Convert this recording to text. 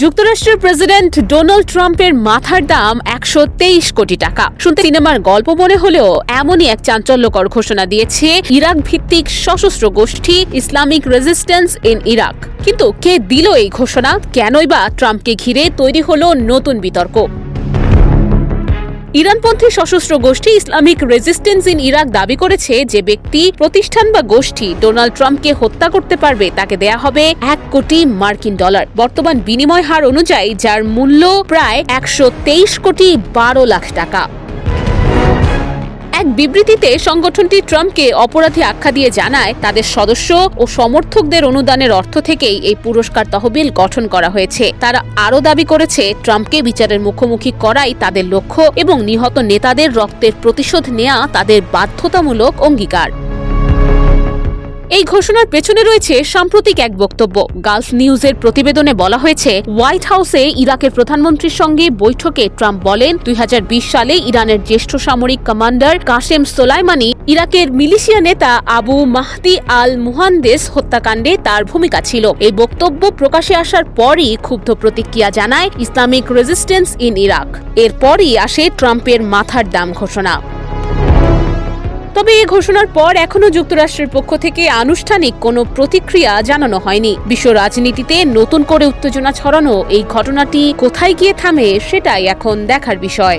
যুক্তরাষ্ট্রের president Donald ট্রাম্পের মাথার দাম 123 কোটি টাকা। শুনতে সিনেমার গল্প মনে হলেও এমনই এক চাঞ্চল্যকর ঘোষণা দিয়েছে ইরাক ভিত্তিক সশস্ত্র গোষ্ঠী ইসলামিক রেজিস্ট্যান্স ইন ইরাক। কিন্তু কে দিল এই ঘোষণা? কেনই বা ট্রাম্পকে ঘিরে তৈরি হলো নতুন বিতর্ক? ইরানপন্থী সশস্ত্র গোষ্ঠী ইসলামিক রেজিস্ট্যান্স ইন ইরাক দাবি করেছে যে ব্যক্তি, প্রতিষ্ঠান বা গোষ্ঠী ডোনাল্ড ট্রাম্পকে হত্যা করতে পারবে তাকে দেয়া হবে $1 কোটি। বর্তমান বিনিময় হার অনুযায়ী যার মূল্য প্রায় 123 কোটি 12 লাখ টাকা। এক বিবৃতিতে সংগঠনটি ট্রাম্পকে অপরাধী আখ্যা দিয়ে জানায়, তাদের সদস্য ও সমর্থকদের অনুদানের অর্থ থেকেই এই পুরস্কার তহবিল গঠন করা হয়েছে। তারা আরও দাবি করেছে, ট্রাম্পকে বিচারের মুখোমুখি করাই তাদের লক্ষ্য এবং নিহত নেতাদের রক্তের প্রতিশোধ নেওয়া তাদের বাধ্যতামূলক অঙ্গীকার। এই ঘোষণার পেছনে রয়েছে সাম্প্রতিক এক বক্তব্য। গালফ নিউজের প্রতিবেদনে বলা হয়েছে, হোয়াইট হাউসে ইরাকের প্রধানমন্ত্রীর সঙ্গে বৈঠকে ট্রাম্প বলেন, 2020 সালে ইরানের জ্যেষ্ঠ সামরিক কমান্ডার কাসেম সোলাইমানি ইরাকের মিলিশিয়া নেতা আবু মাহদি আল মুহান্দেস হত্যাকাণ্ডে তার ভূমিকা ছিল। এই বক্তব্য প্রকাশে আসার পরই ক্ষুব্ধ প্রতিক্রিয়া জানায় ইসলামিক রেজিস্ট্যান্স ইন ইরাক। এরপরই আসে ট্রাম্পের মাথার দাম ঘোষণা। তবে এই ঘোষণার পর এখনো যুক্তরাষ্ট্রের পক্ষ থেকে আনুষ্ঠানিক কোনো প্রতিক্রিয়া জানানো হয়নি। বিশ্ব রাজনীতিতে নতুন করে উত্তেজনা ছড়ানো এই ঘটনাটি কোথায় গিয়ে থামে সেটাই এখন দেখার বিষয়।